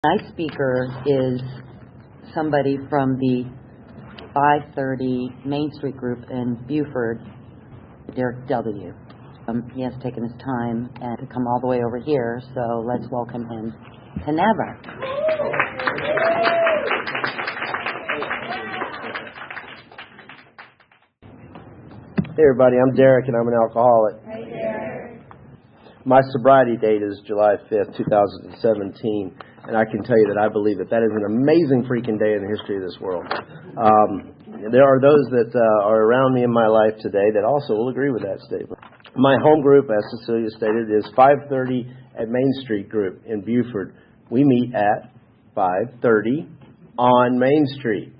Tonight's speaker is somebody from the 530 Main Street group in Beaufort, Derek W. He has taken his time and to come all the way over here, so let's welcome him to NABA. Hey everybody, I'm Derek and I'm an alcoholic. Hey Derek. My sobriety date is July 5th, 2017, and I can tell you that I believe that is an amazing freaking day in the history of this world. There are those that are around me in my life today that also will agree with that statement. My home group, as Cecilia stated, is 530 at Main Street group in Beaufort. We meet at 530 on Main Street.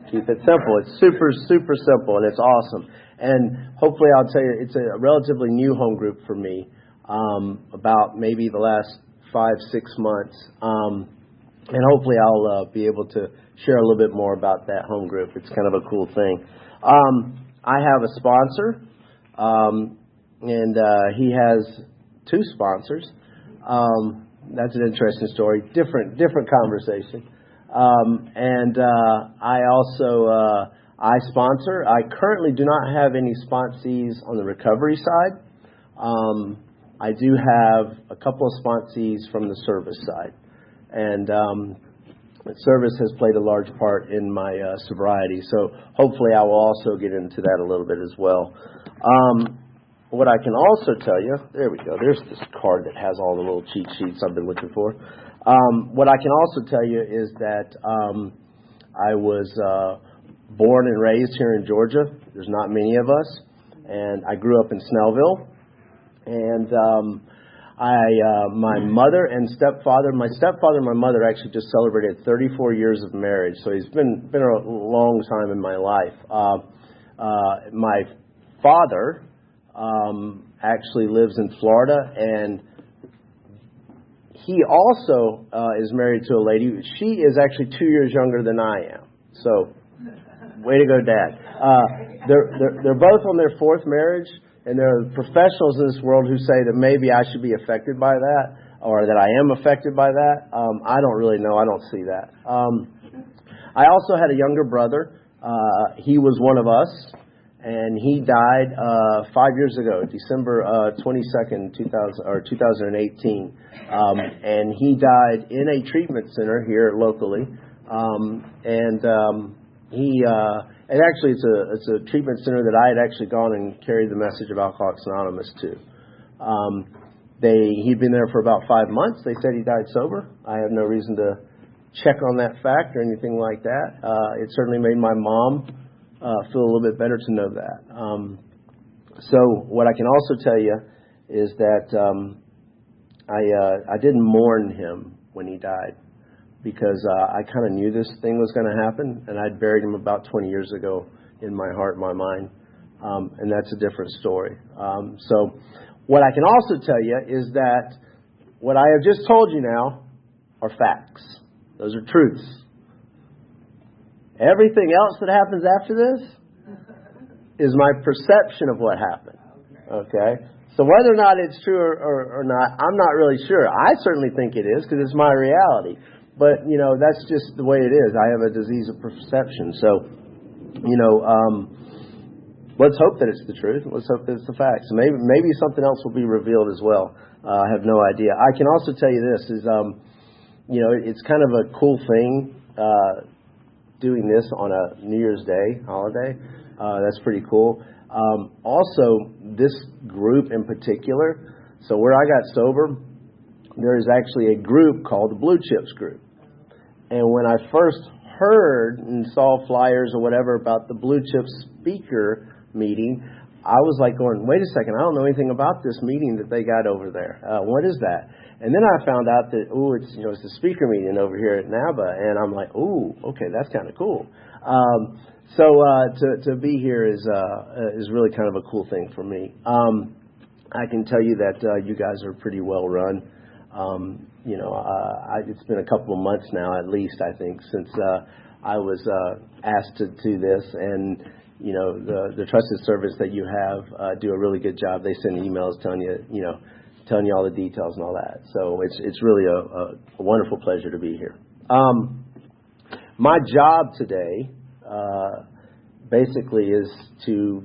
Keep it simple. It's super, super simple, and it's awesome. And hopefully I'll tell you, it's a relatively new home group for me, about maybe the last 5-6 months. And hopefully I'll be able to share a little bit more about that home group. It's kind of a cool thing. I have a sponsor, and he has 2 sponsors. That's an interesting story. Different conversation. And I also I sponsor. I currently do not have any sponsees on the recovery side. I do have a couple of sponsees from the service side. And service has played a large part in my sobriety. So hopefully I will also get into that a little bit as well. What I can also tell you, there we go. There's this card that has all the little cheat sheets I've been looking for. What I can also tell you is that I was born and raised here in Georgia. There's not many of us. And I grew up in Snellville. And my mother and stepfather, my stepfather and my mother actually just celebrated 34 years of marriage. So he's been a long time in my life. My father actually lives in Florida, and he also is married to a lady. She is actually 2 years younger than I am. So, way to go, Dad. They're both on their 4th marriage, and there are professionals in this world who say that maybe I should be affected by that, or that I am affected by that. I don't really know. I don't see that. I also had a younger brother. He was one of us, and he died 5 years ago, December 22nd, 2018. And he died in a treatment center here locally. And actually, it's a treatment center that I had actually gone and carried the message of Alcoholics Anonymous to. He'd been there for about 5 months. They said he died sober. I have no reason to check on that fact or anything like that. It certainly made my mom feel a little bit better to know that. So what I can also tell you is that I didn't mourn him when he died, because I kind of knew this thing was going to happen, and I'd buried him about 20 years ago in my heart and my mind, and that's a different story. So what I can also tell you is that what I have just told you now are facts. Those are truths. Everything else that happens after this is my perception of what happened. Okay? So whether or not it's true or not, I'm not really sure. I certainly think it is, because it's my reality. But, that's just the way it is. I have a disease of perception. So, let's hope that it's the truth. Let's hope that it's the facts. Maybe something else will be revealed as well. I have no idea. I can also tell you this is, it's kind of a cool thing doing this on a New Year's Day holiday. That's pretty cool. Also, this group in particular, so where I got sober, there is actually a group called the Blue Chips Group. And when I first heard and saw flyers or whatever about the Blue Chips speaker meeting, I was like going, wait a second, I don't know anything about this meeting that they got over there. What is that? And then I found out that, it's the speaker meeting over here at NABA. And I'm like, okay, that's kind of cool. So to be here is really kind of a cool thing for me. I can tell you that you guys are pretty well run. It's been a couple of months now, at least, I think, since I was asked to do this. And, the trusted service that you have do a really good job. They send emails telling you, telling you all the details and all that. So it's really a wonderful pleasure to be here. My job today basically is to,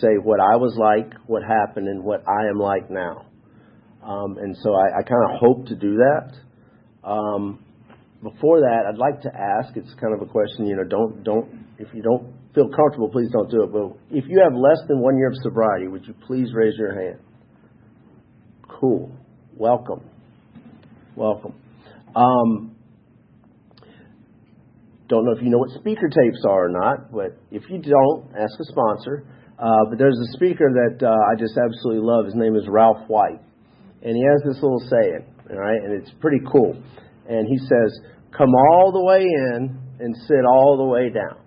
say what I was like, what happened, and what I am like now. And so I kind of hope to do that. Before that, I'd like to ask, it's kind of a question, if you don't feel comfortable, please don't do it. But if you have less than 1 year of sobriety, would you please raise your hand? Cool. Welcome. Don't know if you know what speaker tapes are or not, but if you don't, ask a sponsor. But there's a speaker that I just absolutely love. His name is Ralph White. And he has this little saying, all right, and it's pretty cool. And he says, come all the way in and sit all the way down.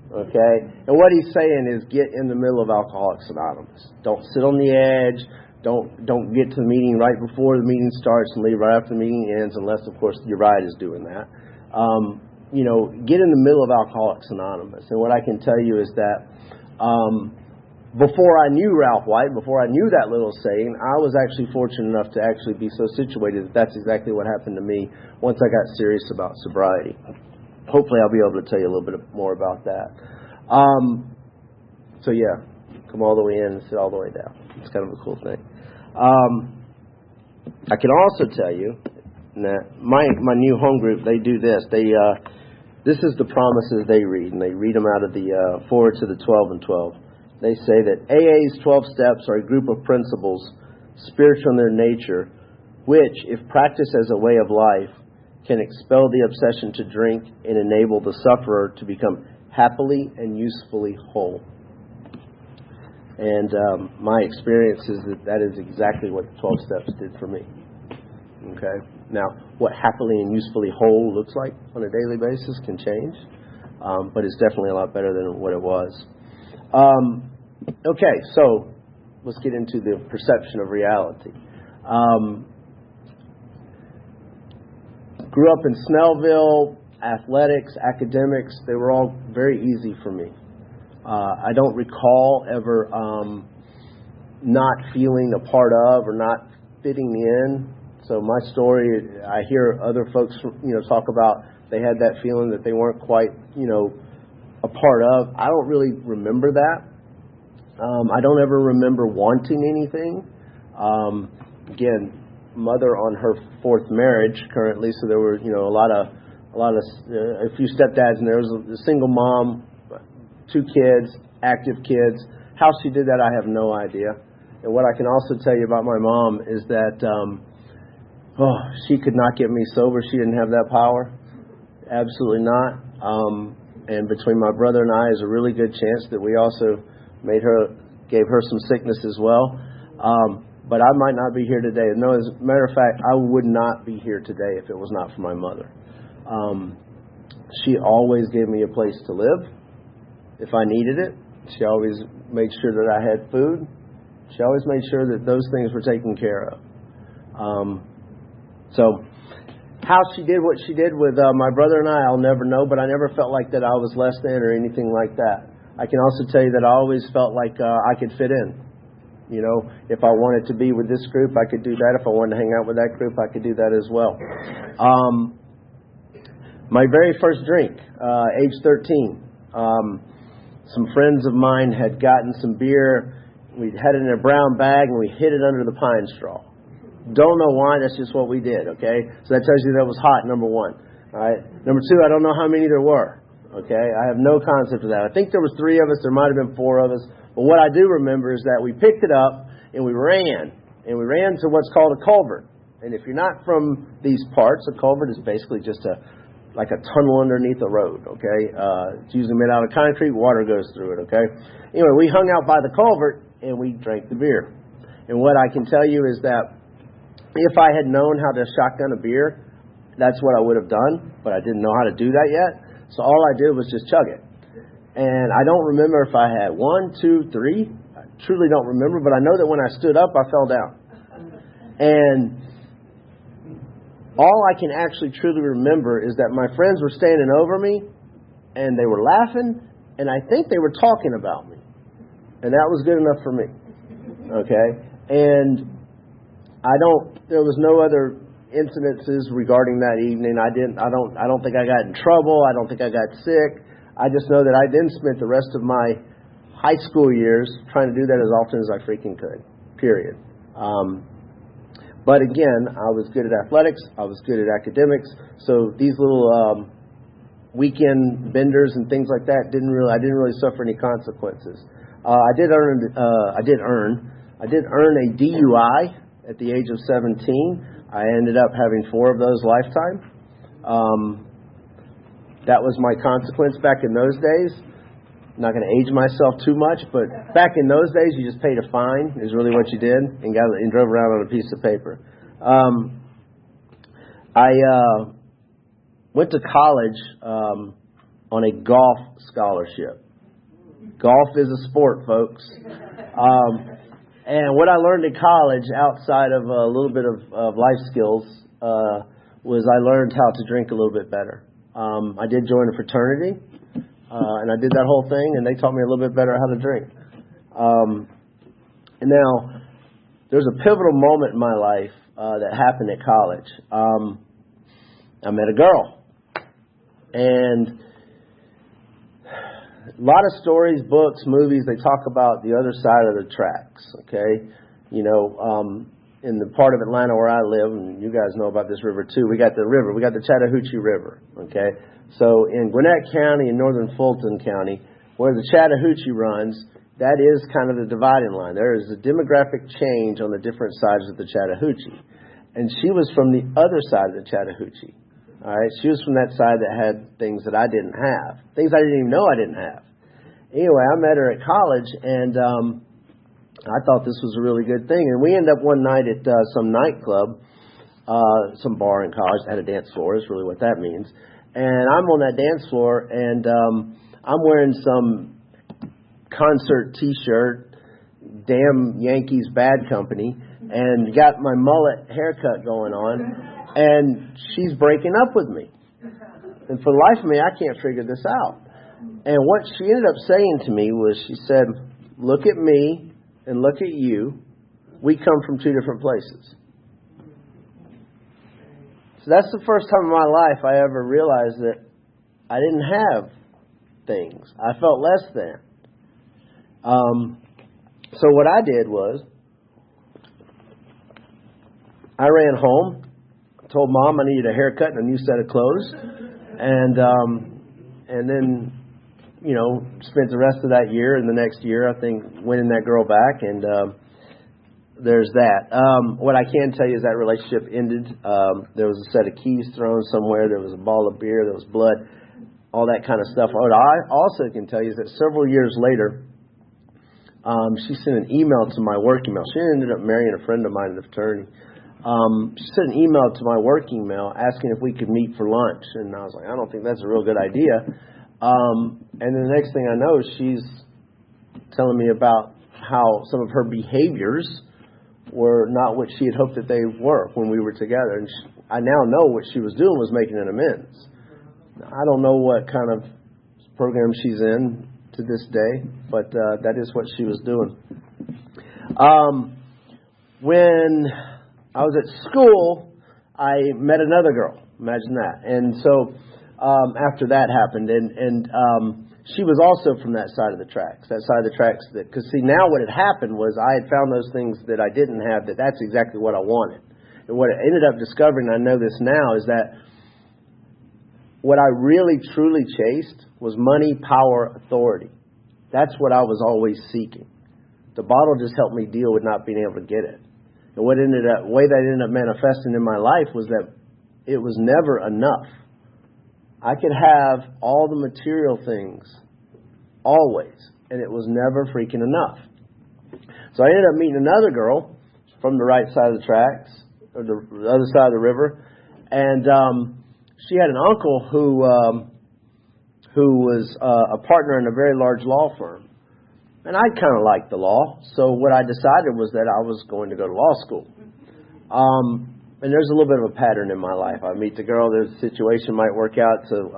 Okay? And what he's saying is get in the middle of Alcoholics Anonymous. Don't sit on the edge. Don't get to the meeting right before the meeting starts and leave right after the meeting ends, unless, of course, your ride is doing that. Get in the middle of Alcoholics Anonymous. And what I can tell you is that before I knew Ralph White, before I knew that little saying, I was actually fortunate enough to actually be so situated that that's exactly what happened to me once I got serious about sobriety. Hopefully I'll be able to tell you a little bit more about that. So yeah, come all the way in and sit all the way down. It's kind of a cool thing. I can also tell you that my new home group, they do this. This is the promises they read, and they read them out of the forward to the 12 and 12. They say that AA's 12 steps are a group of principles, spiritual in their nature, which, if practiced as a way of life, can expel the obsession to drink and enable the sufferer to become happily and usefully whole. And my experience is that is exactly what the 12 steps did for me. Okay? Now, what happily and usefully whole looks like on a daily basis can change, but it's definitely a lot better than what it was. Okay, so let's get into the perception of reality. Grew up in Snellville, athletics, academics, they were all very easy for me. I don't recall ever not feeling a part of or not fitting in. So my story, I hear other folks, talk about they had that feeling that they weren't quite, a part of. I don't really remember that. I don't ever remember wanting anything. Again, mother on her fourth marriage currently, so there were, a few stepdads, and there was a single mom, 2 kids, active kids. How she did that, I have no idea. And what I can also tell you about my mom is that she could not get me sober. She didn't have that power. Absolutely not. And between my brother and I, is a really good chance that we also gave her some sickness as well. But I might not be here today. No, as a matter of fact, I would not be here today if it was not for my mother. She always gave me a place to live if I needed it. She always made sure that I had food. She always made sure that those things were taken care of. So how she did what she did with my brother and I, I'll never know, but I never felt like that I was less than or anything like that. I can also tell you that I always felt like I could fit in. If I wanted to be with this group, I could do that. If I wanted to hang out with that group, I could do that as well. My very first drink, age 13, some friends of mine had gotten some beer. We had it in a brown bag, and we hid it under the pine straw. Don't know why. That's just what we did, okay? So that tells you that it was hot, number 1. All right. Number 2, I don't know how many there were, okay? I have no concept of that. I think there was 3 of us. There might have been 4 of us. But what I do remember is that we picked it up, and we ran. And we ran to what's called a culvert. And if you're not from these parts, a culvert is basically just like a tunnel underneath a road, okay? It's usually made out of concrete. Water goes through it, okay? Anyway, we hung out by the culvert, and we drank the beer. And what I can tell you is that if I had known how to shotgun a beer, that's what I would have done, but I didn't know how to do that yet. So all I did was just chug it. And I don't remember if I had 1, 2, 3. I truly don't remember, but I know that when I stood up, I fell down. And all I can actually truly remember is that my friends were standing over me, and they were laughing, and I think they were talking about me. And that was good enough for me. Okay? And There was no other incidences regarding that evening. I don't think I got in trouble. I don't think I got sick. I just know that I then spent the rest of my high school years trying to do that as often as I freaking could, period. But again, I was good at athletics. I was good at academics. So these little weekend benders and things like that I didn't really suffer any consequences. I did earn a DUI at the age of 17. I ended up having 4 of those lifetime. That was my consequence back in those days. I'm not going to age myself too much, but back in those days, you just paid a fine, is really what you did, and drove around on a piece of paper. I went to college on a golf scholarship. Golf is a sport, folks. And what I learned in college, outside of a little bit of life skills, was I learned how to drink a little bit better. I did join a fraternity, and I did that whole thing, and they taught me a little bit better how to drink. And now, there's a pivotal moment in my life that happened at college. I met a girl, and a lot of stories, books, movies, they talk about the other side of the tracks, okay? You know, in the part of Atlanta where I live, and you guys know about this river too, we got the river, we got the Chattahoochee River, okay? So in Gwinnett County and northern Fulton County, where the Chattahoochee runs, that is kind of the dividing line. There is a demographic change on the different sides of the Chattahoochee. And she was from the other side of the Chattahoochee. All right, she was from that side that had things that I didn't have, things I didn't even know I didn't have. Anyway, I met her at college, and I thought this was a really good thing. And we ended up one night at some nightclub, some bar in college that had a dance floor, is really what that means. And I'm on that dance floor, and I'm wearing some concert T-shirt, damn Yankees bad company, and got my mullet haircut going on, and she's breaking up with me. And for the life of me, I can't figure this out. And what she ended up saying to me was, she said, look at me and look at you. We come from 2 different places. So that's the first time in my life I ever realized that I didn't have things. I felt less than. So what I did was, I ran home, told Mom I needed a haircut and a new set of clothes, and then, you know, spent the rest of that year and the next year, I think, winning that girl back, and there's that. What I can tell you is that relationship ended. There was a set of keys thrown somewhere, there was a ball of beer, there was blood, all that kind of stuff. What I also can tell you is that several years later, she sent an email to my work email. She ended up marrying a friend of mine in the fraternity. She sent an email to my work email asking if we could meet for lunch. And I was like, I don't think that's a real good idea. And then the next thing I know, she's telling me about how some of her behaviors were not what she had hoped that they were when we were together. And I now know what she was doing was making an amends. I don't know what kind of program she's in to this day, but that is what she was doing. When I was at school, I met another girl. Imagine that. And so after that happened, and she was also from that side of the tracks. That side of the tracks, because see, now what had happened was I had found those things that I didn't have. That's exactly what I wanted. And what I ended up discovering, I know this now, is that what I really truly chased was money, power, authority. That's what I was always seeking. The bottle just helped me deal with not being able to get it. And what way that ended up manifesting in my life was that it was never enough. I could have all the material things, always, and it was never freaking enough. So I ended up meeting another girl from the right side of the tracks, or the other side of the river, and she had an uncle who was a partner in a very large law firm. And I kind of liked the law, so what I decided was that I was going to go to law school. And there's a little bit of a pattern in my life. I meet the girl, there's a situation might work out. So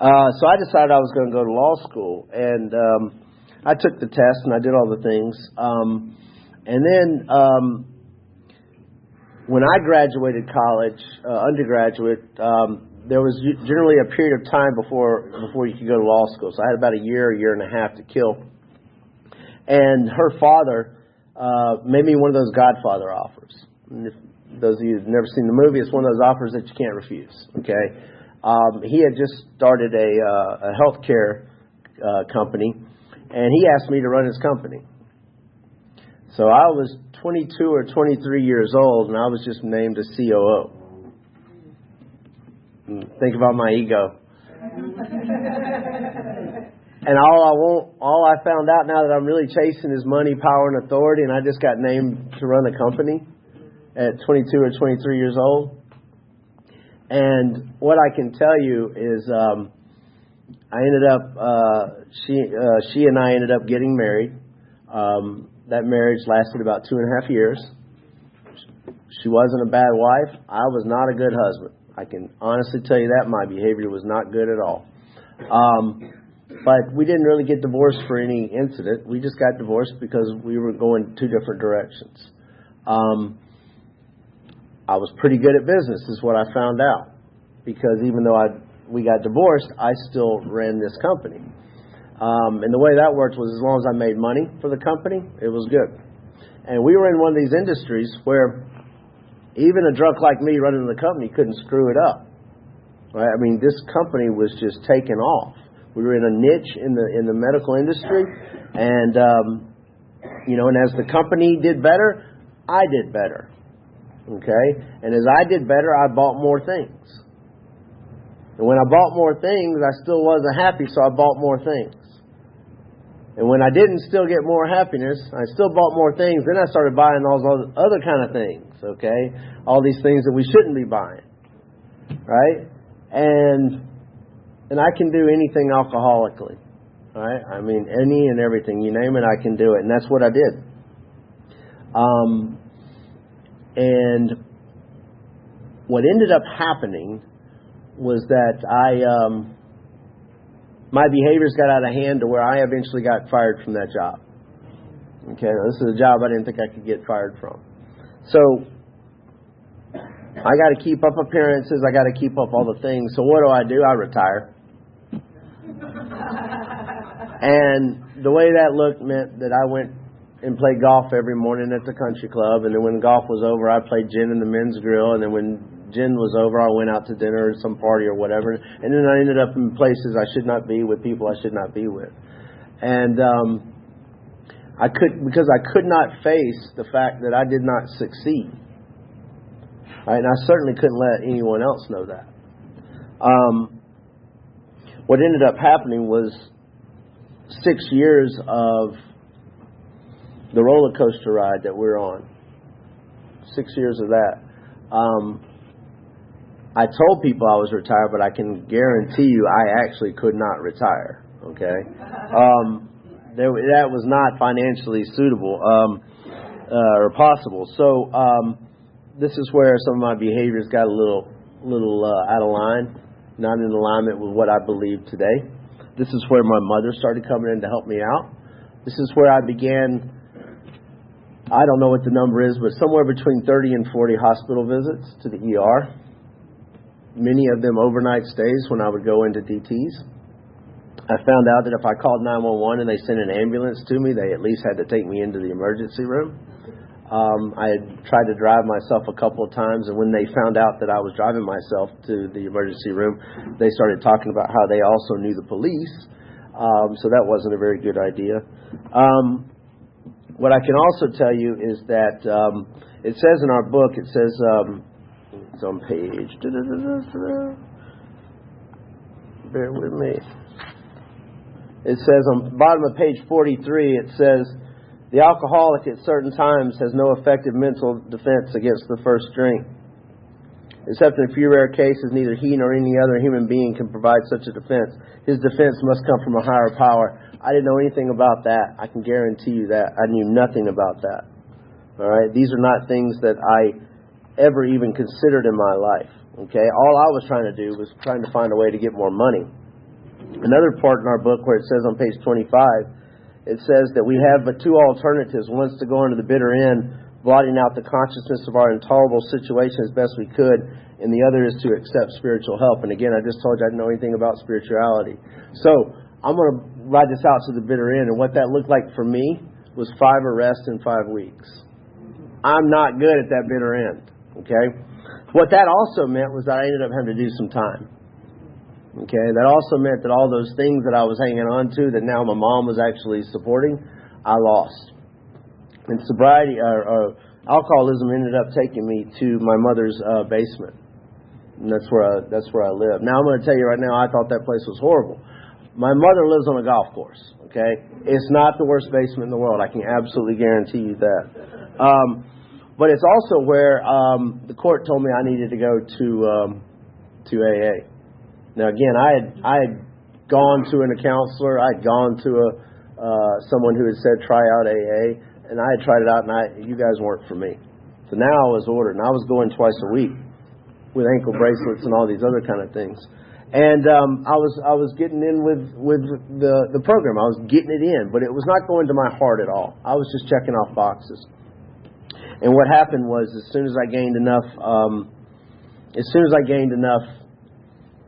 I decided I was going to go to law school, and I took the test and I did all the things. And then when I graduated college, undergraduate, there was generally a period of time before you could go to law school. So I had about a year and a half to kill. And her father made me one of those Godfather offers. And if those of you who've never seen the movie, it's one of those offers that you can't refuse. Okay, he had just started a healthcare company, and he asked me to run his company. So I was 22 or 23 years old, and I was just named a COO. Think about my ego. And all I found out now that I'm really chasing is money, power, and authority, and I just got named to run a company at 22 or 23 years old. And what I can tell you is I ended up, she and I ended up getting married. That marriage lasted about 2.5 years. She wasn't a bad wife. I was not a good husband. I can honestly tell you that. My behavior was not good at all. But we didn't really get divorced for any incident. We just got divorced because we were going two different directions. I was pretty good at business, is what I found out. Because even though we got divorced, I still ran this company. And the way that worked was as long as I made money for the company, it was good. And we were in one of these industries where even a drunk like me running the company couldn't screw it up. Right? I mean, this company was just taking off. We were in a niche in the medical industry, and and as the company did better, I did better. Okay, and as I did better, I bought more things. And when I bought more things, I still wasn't happy, so I bought more things. And when I didn't still get more happiness, I still bought more things. Then I started buying all those other kind of things. Okay, all these things that we shouldn't be buying. Right, and I can do anything alcoholically. Right, I mean any and everything, you name it, I can do it, and that's what I did. And what ended up happening was that my behaviors got out of hand to where I eventually got fired from that job. Okay, now this is a job I didn't think I could get fired from. So I got to keep up appearances. I got to keep up all the things. So what do? I retire. And the way that looked meant that I went and played golf every morning at the country club. And then when golf was over, I played gin in the men's grill. And then when gin was over, I went out to dinner or some party or whatever. And then I ended up in places I should not be with people I should not be with. And because I could not face the fact that I did not succeed. Right? And I certainly couldn't let anyone else know that. What ended up happening was 6 years of the roller coaster ride that we're on. 6 years of that. I told people I was retired, but I can guarantee you I actually could not retire. Okay, that was not financially suitable or possible. So this is where some of my behaviors got a little out of line, not in alignment with what I believe today. This is where my mother started coming in to help me out. This is where I began. I don't know what the number is, but somewhere between 30 and 40 hospital visits to the ER. Many of them overnight stays when I would go into DTs. I found out that if I called 911 and they sent an ambulance to me, they at least had to take me into the emergency room. I had tried to drive myself a couple of times, and when they found out that I was driving myself to the emergency room, they started talking about how they also knew the police. So that wasn't a very good idea. What I can also tell you is that it says in our book, it says, it's on page, bear with me. It says on the bottom of page 43, it says, the alcoholic at certain times has no effective mental defense against the first drink. Except in a few rare cases, neither he nor any other human being can provide such a defense. His defense must come from a higher power. I didn't know anything about that. I can guarantee you that. I knew nothing about that. All right? These are not things that I ever even considered in my life. Okay? All I was trying to do was trying to find a way to get more money. Another part in our book where it says on page 25, it says that we have but two alternatives. One's to go into the bitter end blotting out the consciousness of our intolerable situation as best we could, and the other is to accept spiritual help. And again, I just told you I didn't know anything about spirituality. So I'm going to ride this out to the bitter end, and what that looked like for me was 5 arrests in 5 weeks. I'm not good at that bitter end, okay? What that also meant was that I ended up having to do some time. Okay, that also meant that all those things that I was hanging on to that now my mom was actually supporting, I lost. And sobriety or alcoholism ended up taking me to my mother's basement. And that's where I live. Now I'm going to tell you right now, I thought that place was horrible. My mother lives on a golf course. Okay, it's not the worst basement in the world. I can absolutely guarantee you that. But it's also where the court told me I needed to go to AA. Now again, I had gone to a counselor, I had gone to someone who had said try out AA, and I had tried it out, and you guys weren't for me. So now I was ordered, and I was going twice a week with ankle bracelets and all these other kind of things. And I was getting in with the program. I was getting it in, but it was not going to my heart at all. I was just checking off boxes. And what happened was, as soon as I gained enough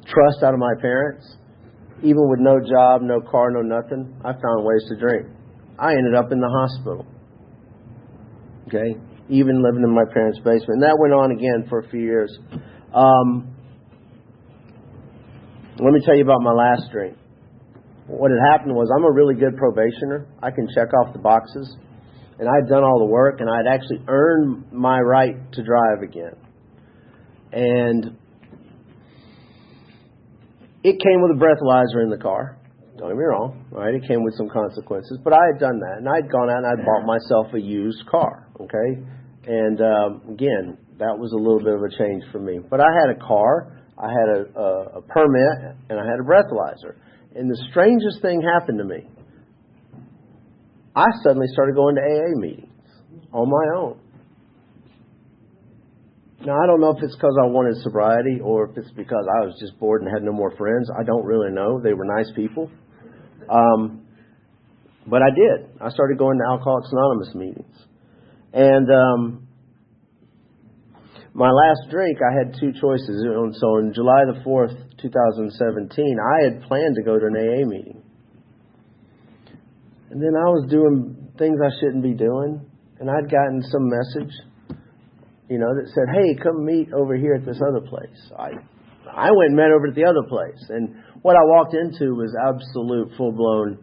trust out of my parents, even with no job, no car, no nothing, I found ways to drink. I ended up in the hospital. Okay? Even living in my parents' basement. And that went on again for a few years. Let me tell you about my last drink. What had happened was, I'm a really good probationer. I can check off the boxes. And I had done all the work, and I had actually earned my right to drive again. And it came with a breathalyzer in the car. Don't get me wrong. Right? It came with some consequences. But I had done that. And I had gone out and I had bought myself a used car. Okay? And again, that was a little bit of a change for me. But I had a car, I had a permit, and I had a breathalyzer. And the strangest thing happened to me. I suddenly started going to AA meetings on my own. Now, I don't know if it's because I wanted sobriety or if it's because I was just bored and had no more friends. I don't really know. They were nice people. But I did. I started going to Alcoholics Anonymous meetings. And my last drink, I had 2 choices. So on July the 4th, 2017, I had planned to go to an AA meeting. And then I was doing things I shouldn't be doing. And I'd gotten some message, that said, hey, come meet over here at this other place. I went and met over at the other place. And what I walked into was absolute full-blown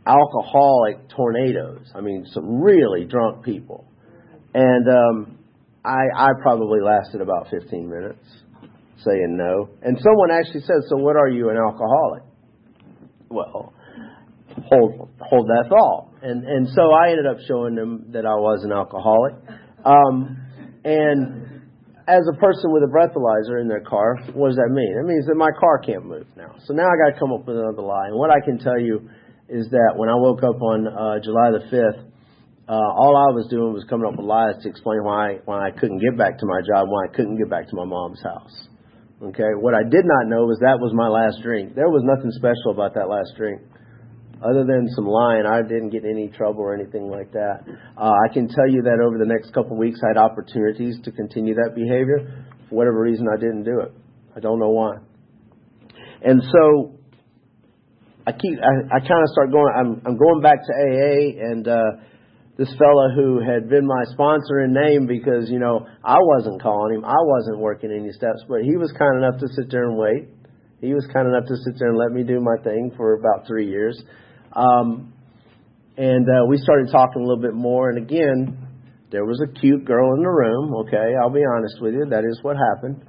alcoholic tornadoes. I mean, some really drunk people. And I probably lasted about 15 minutes saying no. And someone actually said, so what are you, an alcoholic? Well, hold that thought. And so I ended up showing them that I was an alcoholic. And as a person with a breathalyzer in their car, what does that mean? It means that my car can't move now. So now I got to come up with another lie. And what I can tell you is that when I woke up on July the 5th, all I was doing was coming up with lies to explain why I couldn't get back to my job, why I couldn't get back to my mom's house. Okay? What I did not know was that was my last drink. There was nothing special about that last drink. Other than some lying, I didn't get in any trouble or anything like that. I can tell you that over the next couple of weeks, I had opportunities to continue that behavior. For whatever reason, I didn't do it. I don't know why. And so I kind of start going. I'm going back to AA, and this fella who had been my sponsor in name, because I wasn't calling him, I wasn't working any steps, but he was kind enough to sit there and wait. He was kind enough to sit there and let me do my thing for about 3 years. And we started talking a little bit more. And again, there was a cute girl in the room. Okay, I'll be honest with you. That is what happened.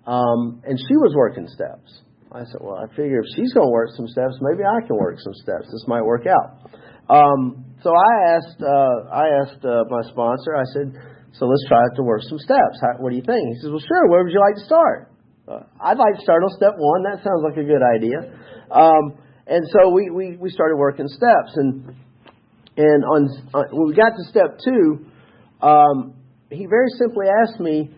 And she was working steps. I said, well, I figure if she's going to work some steps, maybe I can work some steps. This might work out. So I asked my sponsor, I said, so let's try to work some steps. What do you think? He says, well, sure. Where would you like to start? I'd like to start on step 1. That sounds like a good idea. And so we started working steps. And when we got to step 2, he very simply asked me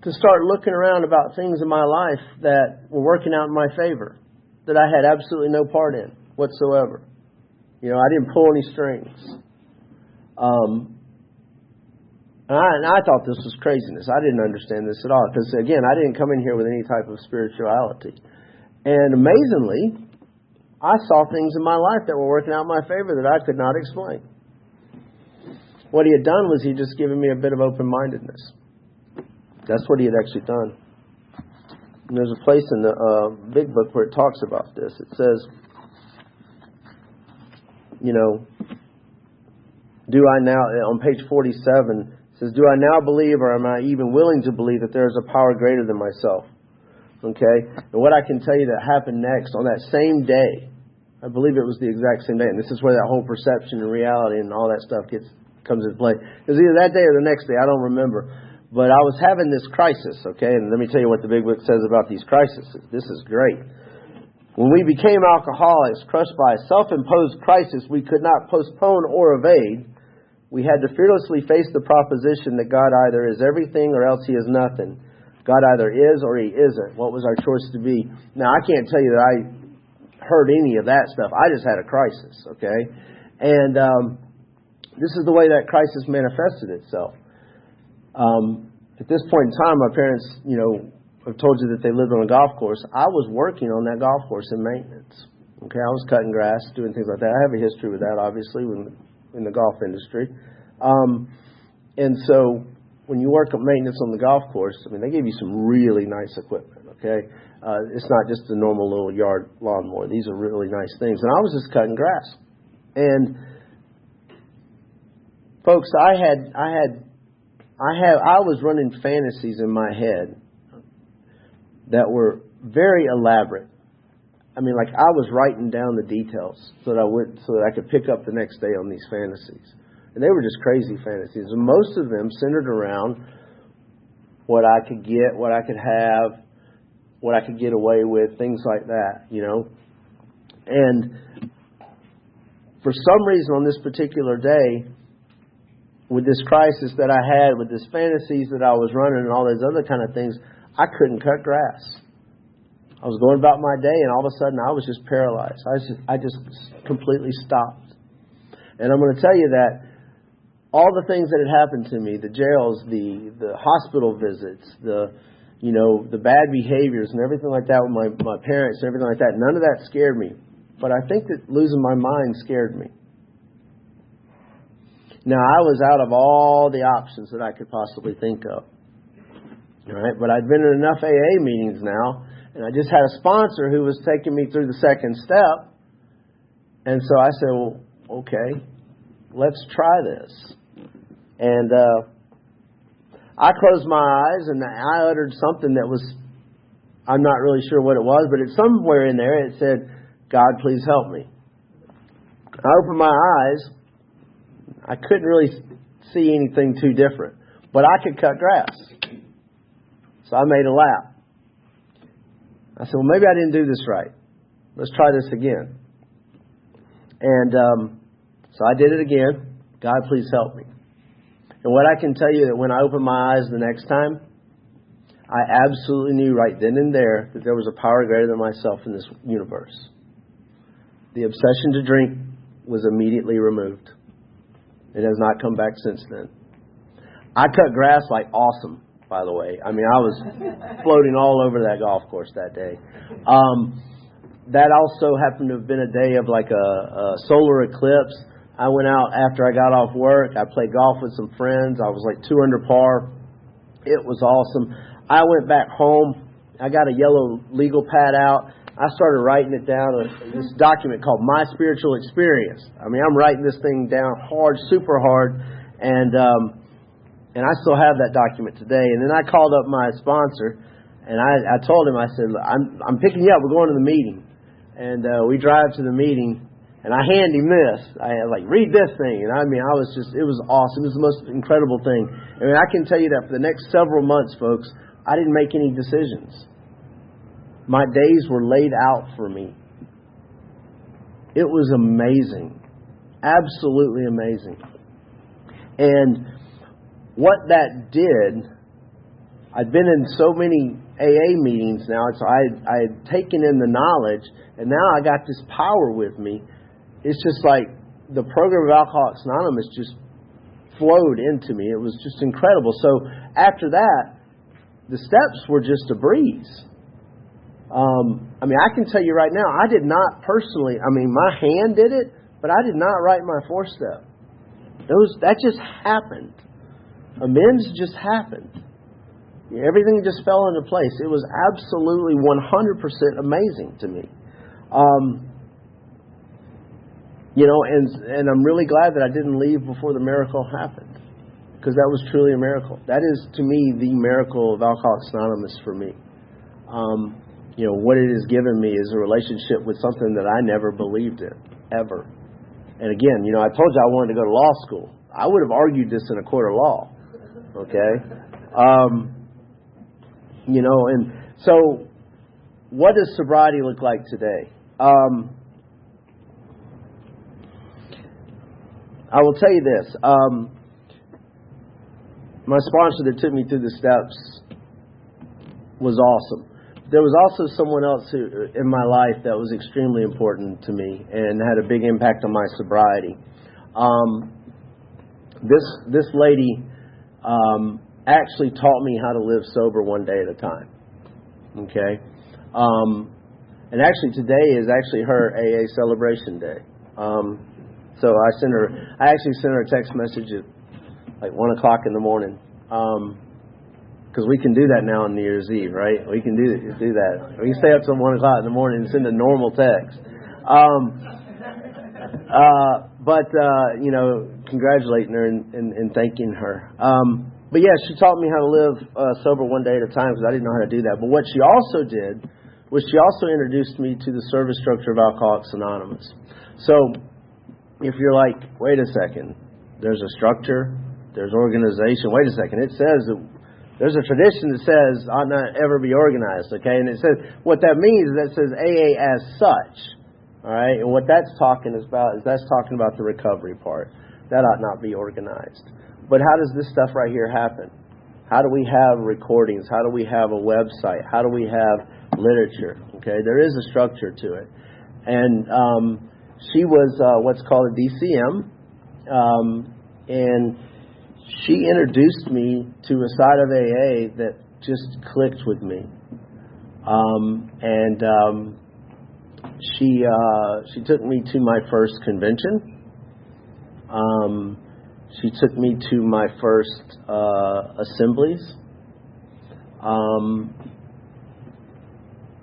to start looking around about things in my life that were working out in my favor, that I had absolutely no part in whatsoever. I didn't pull any strings. And I thought this was craziness. I didn't understand this at all because, again, I didn't come in here with any type of spirituality. And amazingly, I saw things in my life that were working out in my favor that I could not explain. What he had done was he just given me a bit of open-mindedness. That's what he had actually done. And there's a place in the big book where it talks about this. It says, do I now, on page 47, it says, do I now believe, or am I even willing to believe that there is a power greater than myself? Okay? And what I can tell you that happened next, on that same day, I believe it was the exact same day, and this is where that whole perception and reality and all that stuff comes into play. It was either that day or the next day, I don't remember. But I was having this crisis, okay? And let me tell you what the big book says about these crises. This is great. When we became alcoholics, crushed by a self-imposed crisis we could not postpone or evade, we had to fearlessly face the proposition that God either is everything or else he is nothing. God either is or he isn't. What was our choice to be? Now, I can't tell you that I heard any of that stuff. I just had a crisis, okay? And this is the way that crisis manifested itself. At this point in time, my parents, I've told you that they lived on a golf course. I was working on that golf course in maintenance. Okay, I was cutting grass, doing things like that. I have a history with that, obviously, in the golf industry. And so when you work on maintenance on the golf course, they give you some really nice equipment, okay? It's not just a normal little yard lawnmower. These are really nice things. And I was just cutting grass. And folks, I was running fantasies in my head that were very elaborate. I was writing down the details so that I could pick up the next day on these fantasies. And they were just crazy fantasies. And most of them centered around what I could get, what I could have, what I could get away with, things like that, And for some reason on this particular day, with this crisis that I had, with this fantasies that I was running and all those other kind of things, I couldn't cut grass. I was going about my day, and all of a sudden I was just paralyzed. I just completely stopped. And I'm going to tell you that all the things that had happened to me, the jails, the hospital visits, the bad behaviors and everything like that with my parents and everything like that, none of that scared me. But I think that losing my mind scared me. Now, I was out of all the options that I could possibly think of. All right, but I'd been in enough AA meetings now, and I just had a sponsor who was taking me through the second step. And so I said, well, okay, let's try this. And I closed my eyes, and I uttered something that was, I'm not really sure what it was, but it's somewhere in there. It said, God, please help me. I opened my eyes. I couldn't really see anything too different, but I could cut grass. So I made a lap. I said, well, maybe I didn't do this right. Let's try this again. And so I did it again. God, please help me. And what I can tell you that when I opened my eyes the next time, I absolutely knew right then and there that there was a power greater than myself in this universe. The obsession to drink was immediately removed. It has not come back since then. I cut grass like awesome, by the way. I was floating all over that golf course that day. That also happened to have been a day of like a solar eclipse. I went out after I got off work. I played golf with some friends. I was like 2 under par. It was awesome. I went back home. I got a yellow legal pad out. I started writing it down, this document called My Spiritual Experience. I'm writing this thing down hard, super hard, and I still have that document today. And then I called up my sponsor, and I told him, I said, I'm picking you up. We're going to the meeting. And we drive to the meeting, and I hand him this. I read this thing. And it was awesome. It was the most incredible thing. I can tell you that for the next several months, folks, I didn't make any decisions. My days were laid out for me. It was amazing. Absolutely amazing. And what that did, I'd been in so many AA meetings now, so I had taken in the knowledge, and now I got this power with me. It's just like the program of Alcoholics Anonymous just flowed into me. It was just incredible. So after that, the steps were just a breeze. I mean, I can tell you right now, I did not personally, I mean, my hand did it, but I did not write my 4-step. That just happened. Amends just happened. Everything just fell into place. It was absolutely 100% amazing to me. You know, and I'm really glad that I didn't leave before the miracle happened, because that was truly a miracle. That is, to me, the miracle of Alcoholics Anonymous for me. You know, what it has given me is a relationship with something that I never believed in, ever. And again, you know, I told you I wanted to go to law school. I would have argued this in a court of law. Okay? You know, and so what does sobriety look like today? I will tell you this. My sponsor that took me through the steps was awesome. There was also someone else who, in my life, that was extremely important to me and had a big impact on my sobriety. This lady actually taught me how to live sober one day at a time. Okay? And actually today is actually her AA celebration day. So I actually sent her a text message at like 1 o'clock in the morning. Because we can do that now on New Year's Eve, right? We can do that. We can stay up till 1 o'clock in the morning and send a normal text. But you know, congratulating her and thanking her. But yeah, she taught me how to live sober one day at a time, because I didn't know how to do that. But what she also did was she also introduced me to the service structure of Alcoholics Anonymous. So if you're like, wait a second, there's a structure, there's organization. Wait a second, it says that there's a tradition that says ought not ever be organized, okay? And it says, what that means is that says AA as such, all right? And what that's talking about is that's talking about the recovery part. That ought not be organized. But how does this stuff right here happen? How do we have recordings? How do we have a website? How do we have literature? Okay, there is a structure to it. And she was what's called a DCM, and she introduced me to a side of AA that just clicked with me. She took me to my first convention. She took me to my first assemblies.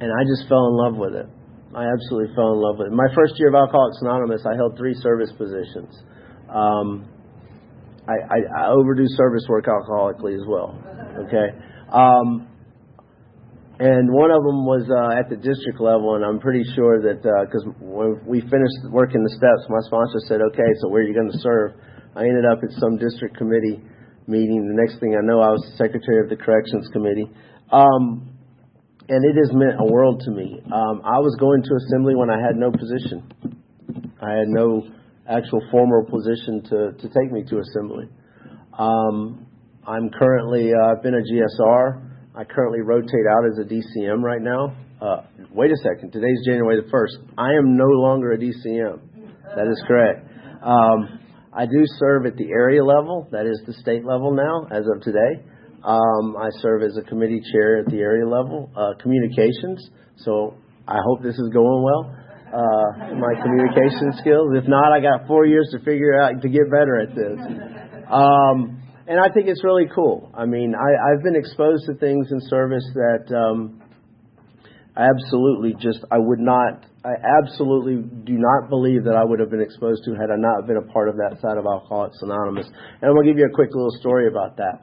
And I just fell in love with it. I absolutely fell in love with it. My first year of Alcoholics Anonymous, I held 3 service positions. I overdo service work alcoholically as well. Okay. And one of them was at the district level, and I'm pretty sure that because when we finished working the steps, my sponsor said, okay, so where are you going to serve? I ended up at some district committee meeting. The next thing I know, I was the secretary of the corrections committee. And it has meant a world to me. I was going to assembly when I had no position. I had no actual formal position to take me to assembly. I'm currently, I've been a GSR. I currently rotate out as a DCM right now. Wait a second, today's January the 1st. I am no longer a DCM. That is correct. I do serve at the area level, that is the state level now, as of today. I serve as a committee chair at the area level, communications. So I hope this is going well. My communication skills. If not, I got 4 years to figure out to get better at this. And I think it's really cool. I mean, I've been exposed to things in service that I absolutely do not believe that I would have been exposed to had I not been a part of that side of Alcoholics Anonymous. And I'm going to give you a quick little story about that.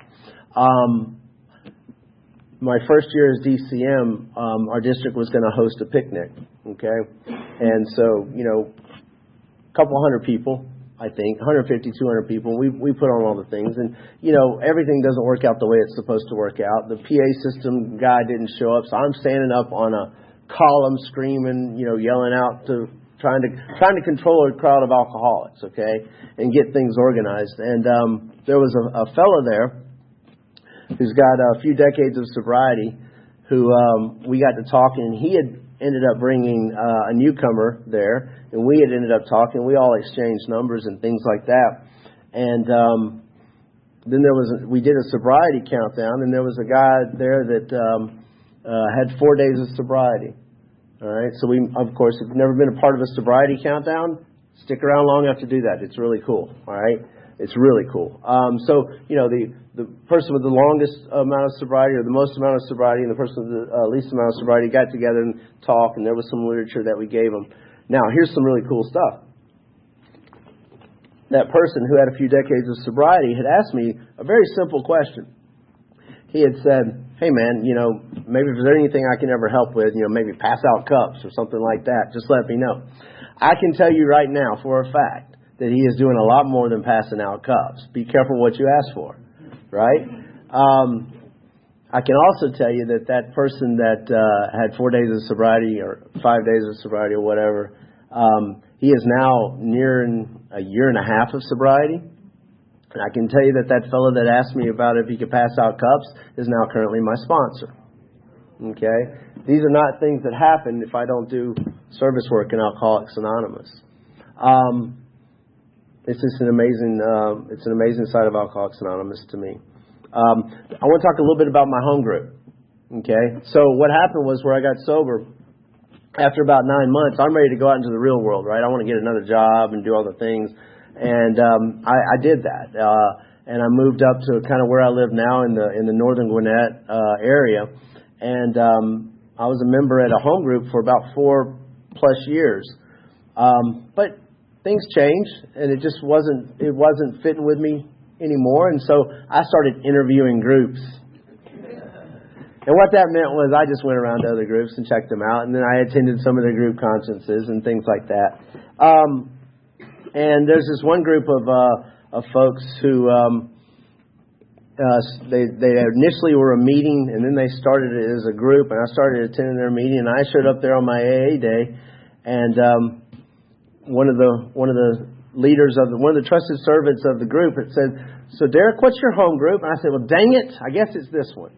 My first year as DCM, our district was going to host a picnic, okay? And so, you know, a couple hundred people, I think, 150, 200 people. We put on all the things. And, you know, everything doesn't work out the way it's supposed to work out. The PA system guy didn't show up, so I'm standing up on a column screaming, you know, yelling out to trying to control a crowd of alcoholics, okay, and get things organized. And there was a fellow there who's got a few decades of sobriety who we got to talking, and he had ended up bringing a newcomer there, and we had ended up talking. We all exchanged numbers and things like that. And we did a sobriety countdown, and there was a guy there that had 4 days of sobriety. All right, so we, of course, if you've never been a part of a sobriety countdown, stick around long enough to do that. It's really cool. All right, it's really cool. So the person with the longest amount of sobriety, or the most amount of sobriety, and the person with the least amount of sobriety got together and talked, and there was some literature that we gave them. Now, here's some really cool stuff. That person who had a few decades of sobriety had asked me a very simple question. He had said, "Hey man, maybe if there's anything I can ever help with, maybe pass out cups or something like that, just let me know." I can tell you right now for a fact that he is doing a lot more than passing out cups. Be careful what you ask for, right? I can also tell you that person that had 4 days of sobriety or 5 days of sobriety or whatever, he is now nearing a year and a half of sobriety. And I can tell you that fellow that asked me about if he could pass out cups is now currently my sponsor. Okay? These are not things that happen if I don't do service work in Alcoholics Anonymous. It's just an amazing side of Alcoholics Anonymous to me. I want to talk a little bit about my home group. Okay? So what happened was, where I got sober, after about 9 months, I'm ready to go out into the real world, right? I want to get another job and do all the things. And I did that. And I moved up to kind of where I live now in the northern Gwinnett area. And I was a member at a home group for about 4+ years. But things changed, and it just wasn't fitting with me anymore. And so I started interviewing groups. And what that meant was I just went around to other groups and checked them out, and then I attended some of their group conferences and things like that. And there's this one group of folks who they initially were a meeting, and then they started it as a group, and I started attending their meeting, and I showed up there on my AA day, and one of the leaders one of the trusted servants of the group had said, "So Derek, what's your home group?" And I said, "Well, dang it, I guess it's this one."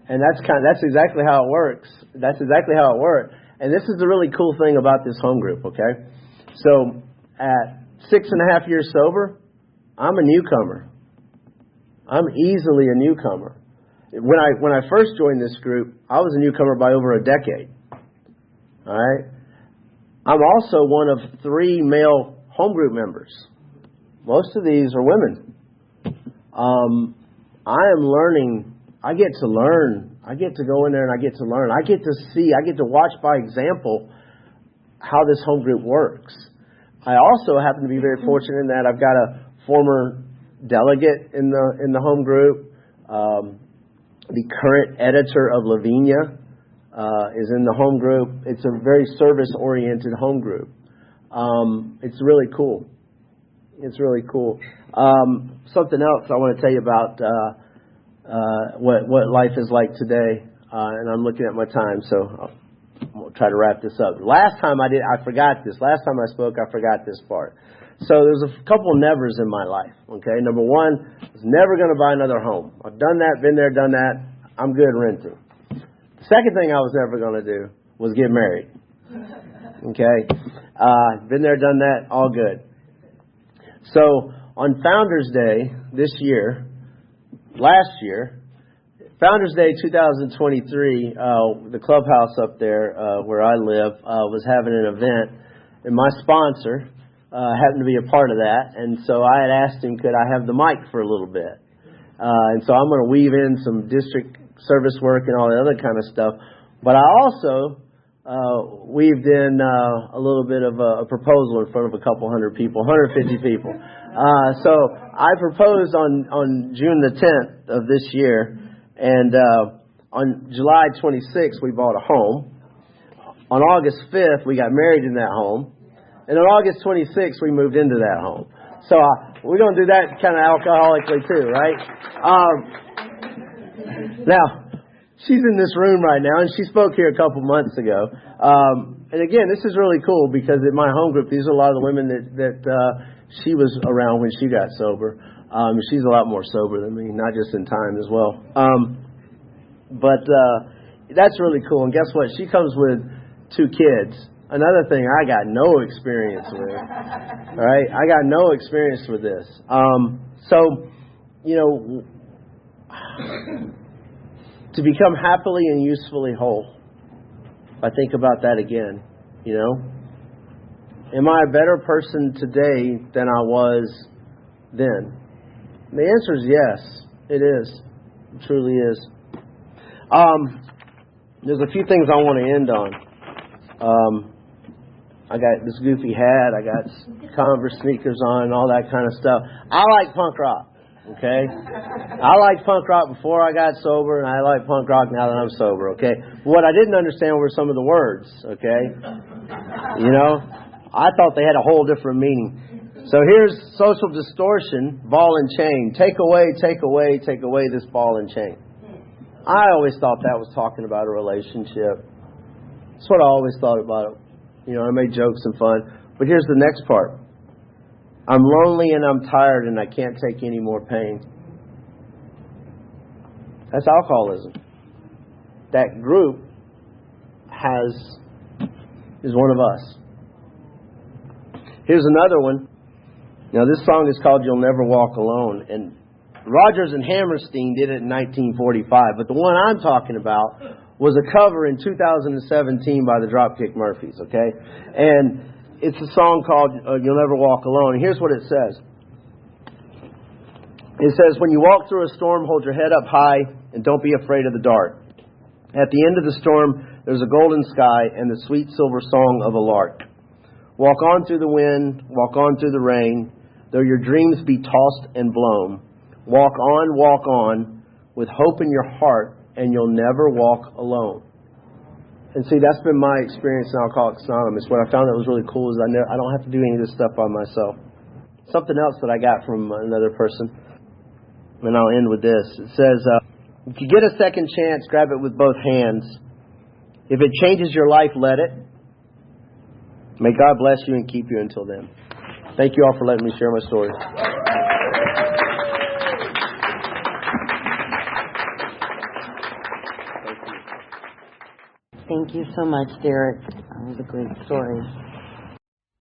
And that's exactly how it works. That's exactly how it worked. And this is the really cool thing about this home group, okay? So at 6.5 years sober, I'm a newcomer. I'm easily a newcomer. When I first joined this group, I was a newcomer by over a decade. All right? I'm also one of 3 male home group members. Most of these are women. I am learning. I get to learn. I get to go in there and I get to learn. I get to see. I get to watch by example how this home group works. I also happen to be very fortunate in that I've got a former delegate in the home group. The current editor of Lavinia is in the home group. It's a very service-oriented home group. It's really cool. It's really cool. Something else I want to tell you about what life is like today, and I'm looking at my time, so I'll try to wrap this up. Last time I forgot this. Last time I spoke, I forgot this part. So there's a couple nevers in my life. Okay, number one, I was never going to buy another home. I've done that, been there, done that. I'm good renting. The second thing I was never going to do was get married. Okay, been there, done that, all good. So on Founders Day last year, Founders Day 2023, the clubhouse up there where I live was having an event, and my sponsor happened to be a part of that, and so I had asked him, could I have the mic for a little bit? And so I'm going to weave in some district service work and all the other kind of stuff, but I also weaved in a little bit of a proposal in front of a couple hundred people, 150 people. So I proposed on June the 10th of this year, and on July 26th we bought a home. On August 5th we got married in that home, and on August 26th we moved into that home. So we're going to do that kind of alcoholically too, right? Now, she's in this room right now, and she spoke here a couple months ago. And again, this is really cool because in my home group, these are a lot of the women that she was around when she got sober. She's a lot more sober than me, not just in time as well. But that's really cool. And guess what? She comes with 2 kids Another thing I got no experience with. All right? I got no experience with this. So, you know, to become happily and usefully whole, if I think about that again, you know, am I a better person today than I was then? And the answer is yes, it is. It truly is. There's a few things I want to end on. I got this goofy hat, I got Converse sneakers on, and all that kind of stuff. I like punk rock, okay? I liked punk rock before I got sober, and I like punk rock now that I'm sober, okay? What I didn't understand were some of the words, okay? You know, I thought they had a whole different meaning. So here's social distortion, ball and chain. Take away, take away, take away this ball and chain. I always thought that was talking about a relationship. That's what I always thought about it. You know, I made jokes and fun. But here's the next part. I'm lonely and I'm tired and I can't take any more pain. That's alcoholism. That group is one of us. Here's another one. Now, this song is called You'll Never Walk Alone. And Rodgers and Hammerstein did it in 1945. But the one I'm talking about was a cover in 2017 by the Dropkick Murphys, okay? And it's a song called You'll Never Walk Alone. And here's what it says. It says, when you walk through a storm, hold your head up high and don't be afraid of the dark. At the end of the storm, there's a golden sky and the sweet silver song of a lark. Walk on through the wind, walk on through the rain, though your dreams be tossed and blown. Walk on, with hope in your heart, and you'll never walk alone. And see, that's been my experience in Alcoholics Anonymous. What I found that was really cool is I don't have to do any of this stuff by myself. Something else that I got from another person, and I'll end with this. It says, if you get a second chance, grab it with both hands. If it changes your life, let it. May God bless you and keep you until then. Thank you all for letting me share my story. Thank you so much, Derek. That was a great story.